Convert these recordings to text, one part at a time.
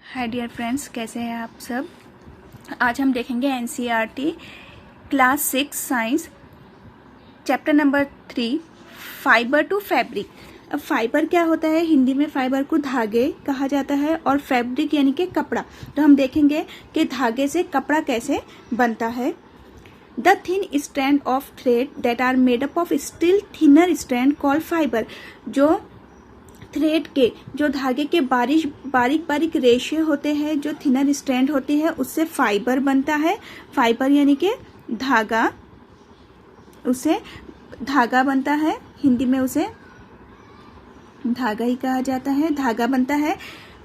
Hi dear friends, कैसे हैं आप सब। आज हम देखेंगे NCERT class 6 science chapter number 3 fibre to fabric. अब फाइबर क्या होता है, हिंदी में फाइबर को धागे कहा जाता है और फैब्रिक यानी कि कपड़ा। तो हम देखेंगे कि धागे से कपड़ा कैसे बनता है। The thin strand of thread that are made up of still thinner strand called fibre. जो थ्रेड के, जो धागे के बारीक बारीक रेशे होते हैं, जो थिनर स्ट्रैंड होती है, उससे फाइबर बनता है। फाइबर यानी कि धागा, उसे धागा बनता है। हिंदी में उसे धागा ही कहा जाता है, धागा बनता है।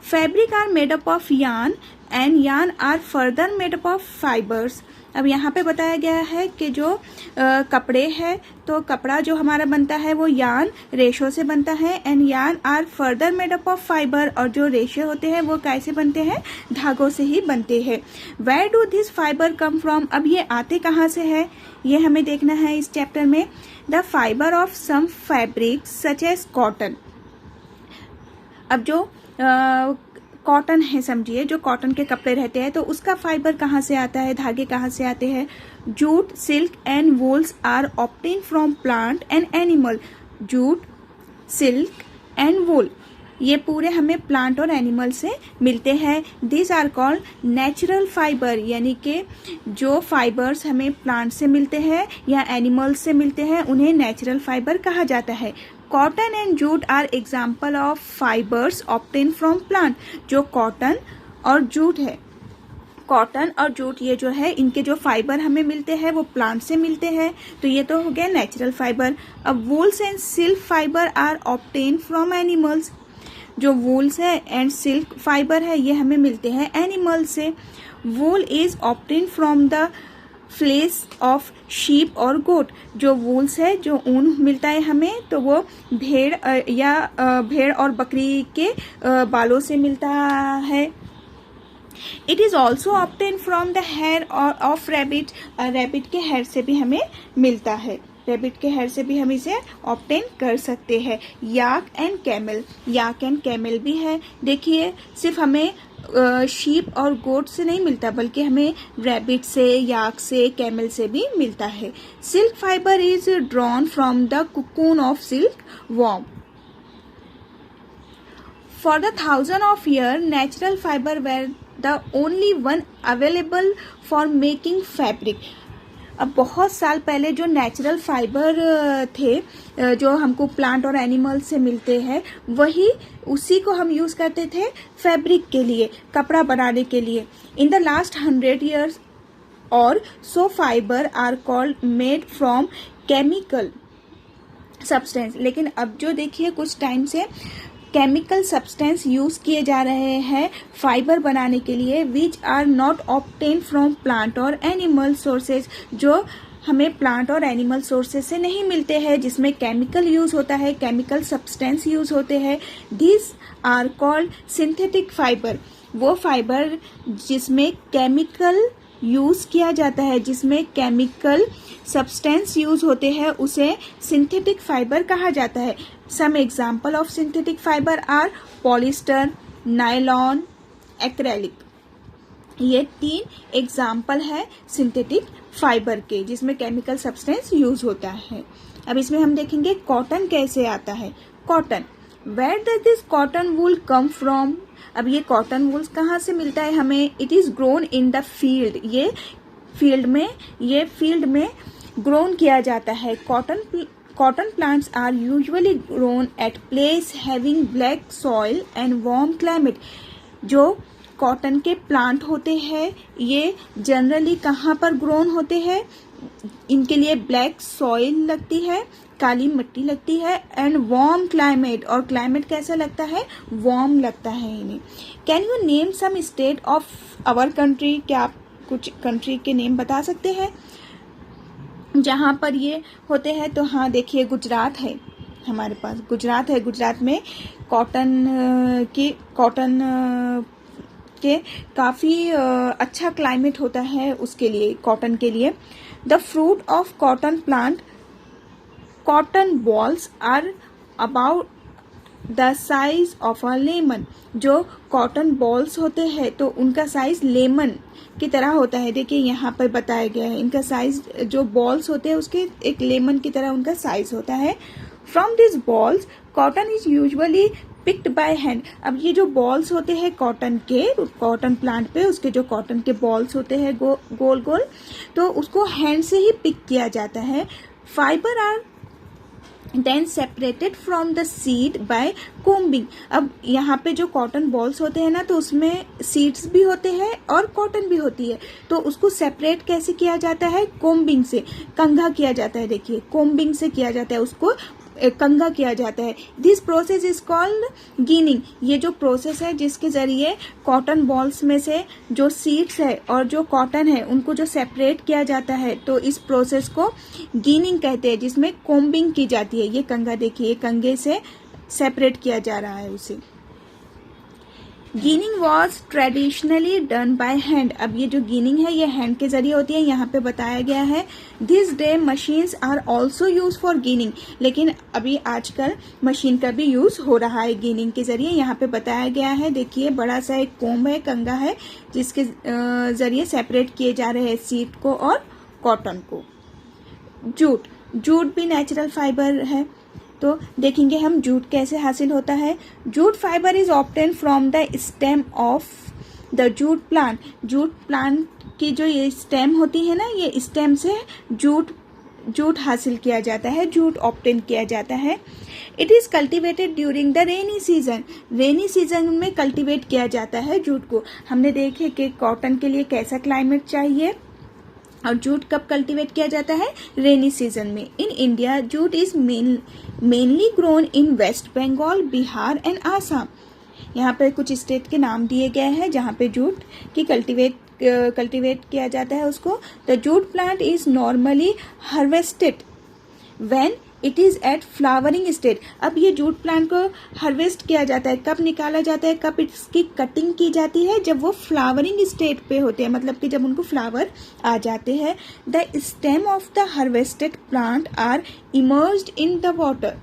Fabric are made up of yarn and yarn are further made up of fibres. अब यहाँ पे बताया गया है कि जो कपड़े हैं, तो कपड़ा जो हमारा बनता है वो यार्न रेशों से बनता है, and yarn are further made up of fibre, और जो रेशे होते हैं वो कैसे बनते हैं, धागों से ही बनते हैं। Where do this fibre come from, अब ये आते कहाँ से है, ये हमें देखना है इस चैप्टर में। The fibre of some fabric such as cotton. अब जो कॉटन है, समझिए जो कॉटन के कपड़े रहते हैं, तो उसका फाइबर कहाँ से आता है, धागे कहाँ से आते हैं। Jute, silk and wools are obtain from plant and animal. Jute, silk and wool, ये पूरे हमें प्लांट और एनिमल से मिलते हैं। This are called natural fibre, यानी कि जो फाइबर्स हमें प्लांट से मिलते हैं या एनिमल्स से मिलते हैं, उन्हें नेचुरल फाइबर कहा जाता है। Cotton and jute are example of fibres obtain from plant. जो कॉटन और जूट है, कॉटन और जूट ये जो है, इनके जो फाइबर हमें मिलते हैं वो प्लांट से मिलते हैं, तो ये तो हो गया नेचुरल फाइबर। अब wools and silk fibre are obtain from animals. जो वूल्स है एंड सिल्क फाइबर है, ये हमें मिलते हैं एनिमल से। Wool is obtain from the flesh of sheep और गोट। जो वूल्स है, जो ऊन मिलता है हमें, तो वो भेड़ और बकरी के बालों से मिलता है। It is also obtain from the hair of rabbit. Rabbit के हेयर से भी हमें मिलता है, रैबिट के हेयर से भी हम इसे ऑब्टेन कर सकते हैं। याक and camel, yak and camel भी है। देखिए, सिर्फ हमें शीप और गोट से नहीं मिलता, बल्कि हमें रैबिट से, याक से, कैमल से भी मिलता है। Silk fibre is drawn from the cocoon of silkworm. For the thousand of year natural fibre were the only one available for making fabric. अब बहुत साल पहले जो नेचुरल फाइबर थे, जो हमको प्लांट और एनिमल से मिलते हैं, उसी को हम यूज करते थे फैब्रिक के लिए, कपड़ा बनाने के लिए। इन द लास्ट 100 years और so fibre are called made from chemical substance. लेकिन अब जो देखिए, कुछ टाइम से केमिकल सब्सटेंस यूज किए जा रहे हैं फाइबर बनाने के लिए, which are not obtain from plant और एनिमल सोर्सेज। जो हमें प्लांट और एनिमल सोर्सेज से नहीं मिलते हैं, जिसमें केमिकल यूज होता है, केमिकल सब्सटेंस यूज होते हैं। This are called synthetic fibre. वो फाइबर जिसमें केमिकल यूज किया जाता है, जिसमें केमिकल सब्सटेंस यूज होते हैं, उसे सिंथेटिक फाइबर कहा जाता है। Some example of synthetic fibre are polyester, nylon, acrylic. ये 3 एग्जाम्पल है सिंथेटिक फाइबर के, जिसमें केमिकल सब्सटेंस यूज होता है। अब इसमें हम देखेंगे कॉटन कैसे आता है। Cotton, where does this cotton wool come from. अब ये कॉटन वूल कहाँ से मिलता है हमें। It is grown in the field. ये फील्ड में ग्रोन किया जाता है। Cotton plants are usually grown at place having black soil and warm climate. जो कॉटन के प्लांट होते हैं, ये जनरली कहाँ पर ग्रोन होते हैं, इनके लिए ब्लैक सॉइल लगती है, काली मिट्टी लगती है, एंड वार्म क्लाइमेट, और क्लाइमेट कैसा लगता है, वार्म लगता है इन्हें। Can you name some state of our country. क्या आप कुछ कंट्री के नेम बता सकते हैं जहाँ पर ये होते हैं। तो हाँ, देखिए गुजरात है हमारे पास, गुजरात है। गुजरात में कॉटन के काफ़ी अच्छा क्लाइमेट होता है उसके लिए, कॉटन के लिए। The fruit of cotton plant, cotton balls are about the size of a lemon. जो कॉटन बॉल्स होते हैं तो उनका साइज लेमन की तरह होता है। देखिए यहाँ पर बताया गया है, इनका साइज जो बॉल्स होते हैं उसके एक लेमन की तरह उनका साइज होता है। From this balls cotton is usually picked by hand. अब ये जो बॉल्स होते हैं कॉटन के, कॉटन प्लांट पे उसके जो कॉटन के बॉल्स होते हैं गोल गोल, तो उसको हैंड से ही पिक किया जाता है। Fibre are then separated from the seed by combing. अब यहाँ पे जो कॉटन बॉल्स होते हैं ना, तो उसमें सीड्स भी होते हैं और कॉटन भी होती है, तो उसको सेपरेट कैसे किया जाता है? कोम्बिंग से, कंघा किया जाता है। देखिए कोम्बिंग से किया जाता है, उसको कंघा किया जाता है। This process is called ginning. ये जो प्रोसेस है जिसके जरिए कॉटन बॉल्स में से जो सीड्स है और जो कॉटन है उनको जो सेपरेट किया जाता है, तो इस प्रोसेस को गिनिंग कहते हैं, जिसमें कोम्बिंग की जाती है। ये कंघा देखिए, कंघे से सेपरेट किया जा रहा है उसे। Ginning was traditionally done by hand. अब ये जो गिनिंग है ये हैंड के जरिए होती है, यहाँ पे बताया गया है। This day machines are also use for ginning. लेकिन अभी आजकल मशीन का भी यूज हो रहा है गिनिंग के जरिए। यहाँ पे बताया गया है, देखिए बड़ा सा एक कोम्ब है, कंघा है, जिसके जरिए सेपरेट किए जा रहे हैं सीड को और कॉटन को। जूट, जूट भी नेचुरल फाइबर है, तो देखेंगे हम जूट कैसे हासिल होता है। Jute fibre is obtain from the stem of the jute plant. Jute plant की जो ये स्टेम होती है ना, ये स्टेम से जूट हासिल किया जाता है, जूट ऑब्टेन किया जाता है। It is cultivated during the rainy season. Rainy season में कल्टिवेट किया जाता है जूट को। हमने देखे कि कॉटन के लिए कैसा क्लाइमेट चाहिए और जूट कब कल्टीवेट किया जाता है? रेनी सीजन में। In India jute is mainly grown in West Bengal, Bihar and Assam. यहाँ पे कुछ स्टेट के नाम दिए गए हैं जहाँ पे जूट की कल्टीवेट किया जाता है उसको। The jute plant is normally harvested when it is at flowering state. अब ये जूट प्लांट को हार्वेस्ट किया जाता है, कब निकाला जाता है, कब इसकी कटिंग की जाती है? जब वो फ्लावरिंग स्टेट पे होते हैं, मतलब कि जब उनको फ्लावर आ जाते हैं। The stem of the harvested plant are emerged in the water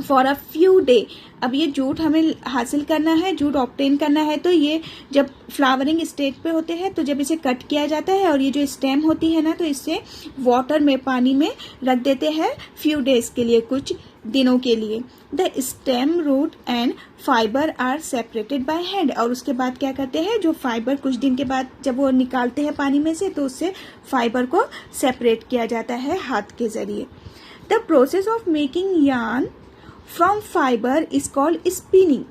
for a few day. अब ये जूट हमें हासिल करना है, जूट ऑब्टेन करना है, तो ये जब फ्लावरिंग स्टेट पे होते हैं तो जब इसे कट किया जाता है और ये जो स्टेम होती है ना, तो इससे वाटर में, पानी में रख देते हैं फ्यू डेज के लिए, कुछ दिनों के लिए। The stem, root and fibre are separated by hand. और उसके बाद क्या करते हैं, जो फाइबर कुछ दिन के बाद जब वो निकालते हैं पानी में से, तो उससे फाइबर को सेपरेट किया जाता है हाथ के जरिए। The process of making yarn from fibre is called spinning.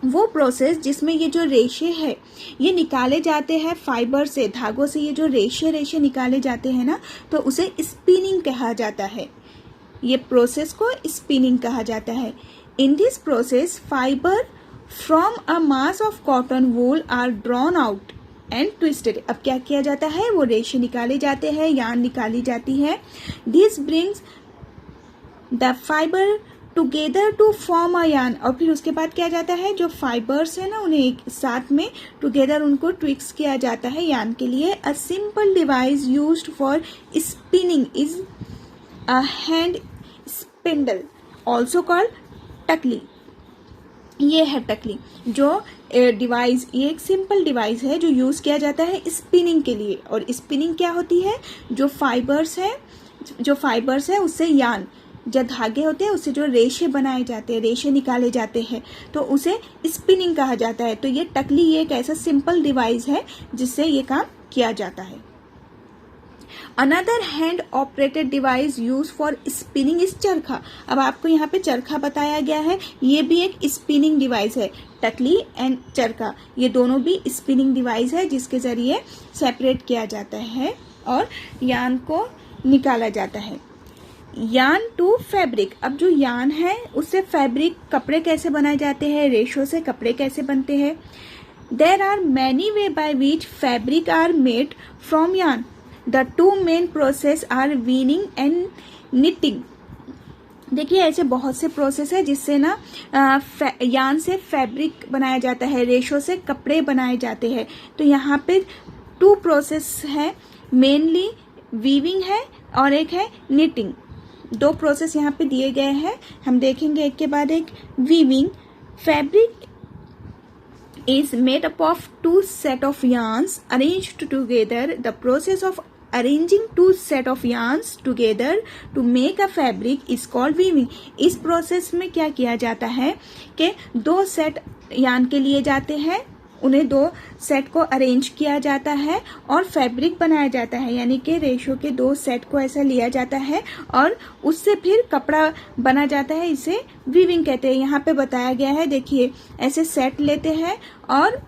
वो प्रोसेस जिसमें ये जो रेशे है ये निकाले जाते हैं फाइबर से, धागों से ये जो रेशे निकाले जाते हैं ना, तो उसे स्पिनिंग कहा जाता है। ये प्रोसेस को स्पिनिंग कहा जाता है। In this process fibre from a mass of cotton wool are drawn out and twisted. अब क्या किया जाता है, वो रेशे निकाले जाते हैं, यार्न निकाली जाती है। This brings the fibre together to form a yarn. और फिर उसके बाद क्या जाता है, जो फाइबर्स है ना उन्हें एक साथ में टुगेदर उनको ट्विक्स किया जाता है यार्न के लिए। A simple device used for spinning is a hand spindle also called takli. ये है टकली, जो डिवाइस, ये एक सिंपल डिवाइस है जो यूज किया जाता है स्पिनिंग के लिए। और स्पिनिंग क्या होती है, जो फाइबर्स है उससे यार्न, जो धागे होते हैं उससे जो रेशे बनाए जाते हैं, रेशे निकाले जाते हैं, तो उसे स्पिनिंग कहा जाता है। तो ये टकली, ये एक ऐसा सिंपल डिवाइस है जिससे ये काम किया जाता है। Another hand operated device use for spinning is चरखा। अब आपको यहाँ पे चरखा बताया गया है, ये भी एक स्पिनिंग डिवाइस है। टकली एंड चरखा ये दोनों भी स्पिनिंग डिवाइस है जिसके जरिए सेपरेट किया जाता है और यार्न को निकाला जाता है। Yarn to fabric. अब जो यार्न है उससे फैब्रिक, कपड़े कैसे बनाए जाते हैं, रेशों से कपड़े कैसे बनते हैं। There are many ways by which fabric are made from yarn. The two main process are weaving and knitting. देखिए ऐसे बहुत से प्रोसेस है जिससे ना यार्न से फैब्रिक बनाया जाता है, रेशों से कपड़े बनाए जाते हैं। तो यहाँ पे टू प्रोसेस है, मेनली वीविंग है और एक है निटिंग। दो प्रोसेस यहाँ पे दिए गए हैं, हम देखेंगे एक के बाद एक। Weaving, fabric is made up of two set of yarns arranged together. The process of arranging two set of yarns together to make a fabric is called weaving. इस प्रोसेस में क्या किया जाता है कि दो सेट यार्न के लिए जाते हैं, उन्हें दो सेट को अरेंज किया जाता है और फैब्रिक बनाया जाता है, यानी कि रेशो के दो सेट को ऐसा लिया जाता है और उससे फिर कपड़ा बना जाता है, इसे वीविंग कहते हैं। यहाँ पे बताया गया है, देखिए ऐसे सेट लेते हैं और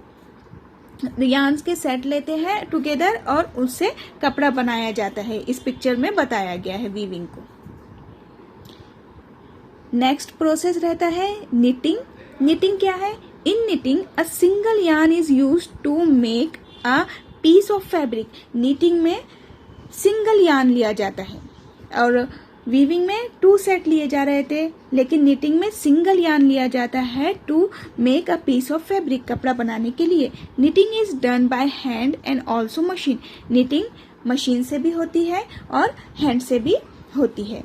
यार्न्स के सेट लेते हैं टुगेदर और उससे कपड़ा बनाया जाता है। इस पिक्चर में बताया गया है वीविंग को। नेक्स्ट प्रोसेस रहता है निटिंग। निटिंग क्या है? In knitting, a single yarn is used to make a piece of fabric. Knitting में सिंगल यार्न लिया जाता है और वीविंग में टू सेट लिए जा रहे थे, लेकिन निटिंग में सिंगल यार्न लिया जाता है to make a piece of fabric, कपड़ा बनाने के लिए। Knitting is done by hand and also machine. Knitting machine से भी होती है और हैंड से भी होती है।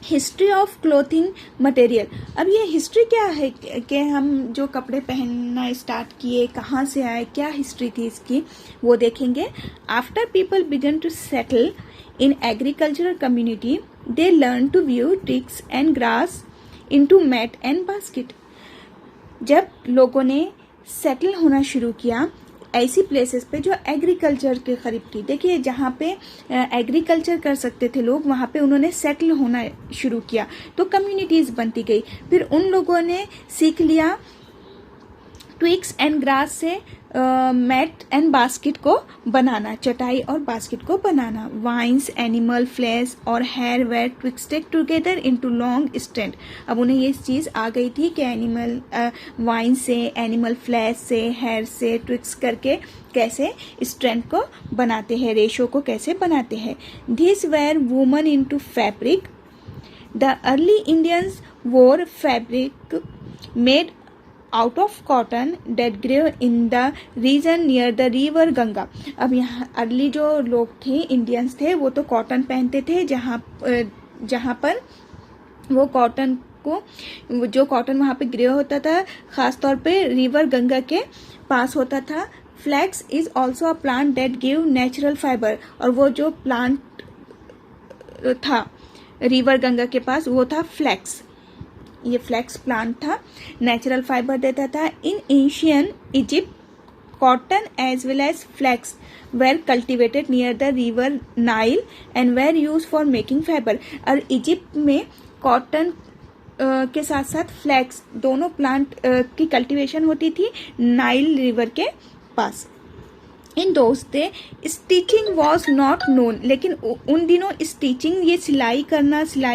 History of clothing material. अब ये हिस्ट्री क्या है कि हम जो कपड़े पहनना स्टार्ट किए कहाँ से आए, क्या हिस्ट्री थी इसकी, वो देखेंगे। After people begin to settle in agricultural community they learn to weave tricks and grass into mat and basket. जब लोगों ने सेटल होना शुरू किया ऐसी प्लेसेस पे जो एग्रीकल्चर के करीब थी, देखिए जहाँ पे एग्रीकल्चर कर सकते थे लोग, वहाँ पे उन्होंने सेटल होना शुरू किया तो कम्युनिटीज बनती गई। फिर उन लोगों ने सीख लिया ट्विक्स एंड ग्रास से मैट एंड बास्केट को बनाना, चटाई और बास्केट को बनाना। वाइन्स, एनिमल फ्लैश और hair were twisted together into long strands. अब उन्हें ये चीज़ आ गई थी कि एनिमल वाइन से, एनिमल फ्लैश से, हेयर से ट्विक्स करके कैसे स्ट्रैंड को बनाते हैं, रेशो को कैसे बनाते हैं। This were woven into fabric. The early Indians wore fabric made out of cotton that grew in the region near the river Ganga. अब यहाँ अर्ली जो लोग थे, इंडियंस थे, वो तो कॉटन पहनते थे जहाँ पर वो कॉटन को, जो कॉटन वहाँ पे ग्रे होता था खास तौर पे रिवर गंगा के पास होता था। Flax is also a plant that give natural fibre. और वो जो प्लांट था रिवर गंगा के पास वो था फ्लैक्स। ये फ्लैक्स प्लांट था, नेचुरल फाइबर देता था। In ancient Egypt cotton as well as flax were cultivated near the river Nile and were use for making fibre. और इजिप्ट में कॉटन के साथ साथ फ्लैक्स दोनों प्लांट की कल्टीवेशन होती थी नाइल रिवर के पास। In those days stitching was not known. लेकिन उन दिनों स्टिचिंग, ये सिलाई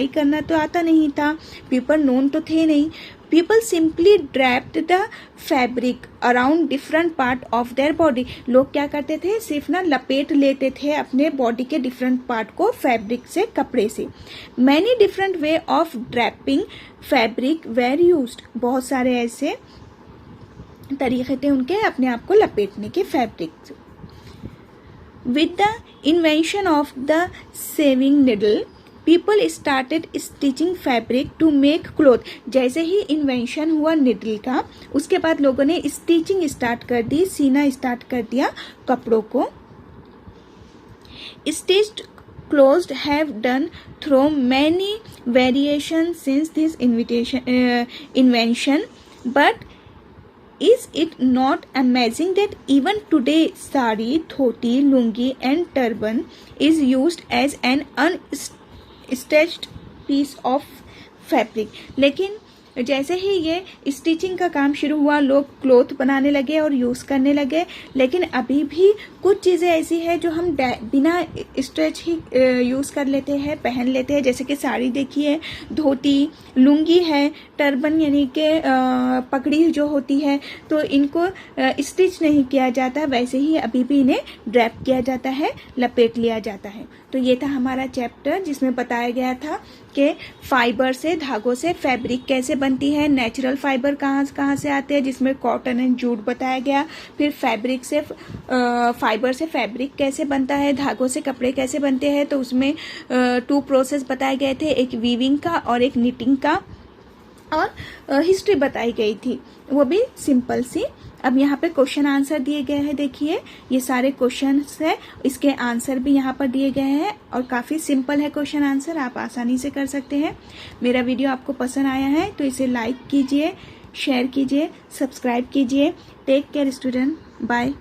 करना तो आता नहीं था, पीपल नोन तो थे नहीं। People simply draped the fabric around different part of their body. लोग क्या करते थे, सिर्फ ना लपेट लेते थे अपने बॉडी के डिफरेंट पार्ट को फैब्रिक से, कपड़े से। Many different way of draping fabric where used. बहुत सारे ऐसे तरीके थे उनके अपने आप को लपेटने के फैब्रिक से। With the invention of the sewing needle, people started stitching fabric to make cloth. जैसे ही इन्वेंशन हुआ निडल का, उसके बाद लोगों ने स्टिचिंग स्टार्ट कर दी, सीना स्टार्ट कर दिया कपड़ों को। Stitched clothes have done through many variations since this invention, but is it not amazing that even today sari, dhoti, lungi and turban is used as an unstitched piece of fabric? लेकिन जैसे ही ये stitching का काम शुरू हुआ, लोग cloth बनाने लगे और यूज़ करने लगे। लेकिन अभी भी कुछ चीज़ें ऐसी हैं जो हम बिना स्ट्रेच ही यूज़ कर लेते हैं, पहन लेते हैं। जैसे कि साड़ी देखिए, धोती, लुंगी है, टर्बन यानी कि पगड़ी जो होती है, तो इनको स्टिच नहीं किया जाता, वैसे ही अभी भी इन्हें ड्रैप किया जाता है, लपेट लिया जाता है। तो ये था हमारा चैप्टर जिसमें बताया गया था कि फाइबर से, धागों से फैब्रिक कैसे बनती है, नेचुरल फाइबर कहाँ कहाँ से आते हैं, जिसमें कॉटन एंड जूट बताया गया। फिर फैब्रिक से फाइबर से फैब्रिक कैसे बनता है, धागों से कपड़े कैसे बनते हैं, तो उसमें 2 प्रोसेस बताए गए थे, एक वीविंग का और एक निटिंग का, और हिस्ट्री बताई गई थी, वो भी सिंपल सी। अब यहाँ पे क्वेश्चन आंसर दिए गए हैं, देखिए ये सारे क्वेश्चंस है, इसके आंसर भी यहाँ पर दिए गए हैं और काफ़ी सिंपल है क्वेश्चन आंसर, आप आसानी से कर सकते हैं। मेरा वीडियो आपको पसंद आया है तो इसे लाइक कीजिए, शेयर कीजिए, सब्सक्राइब कीजिए। Take care student, bye.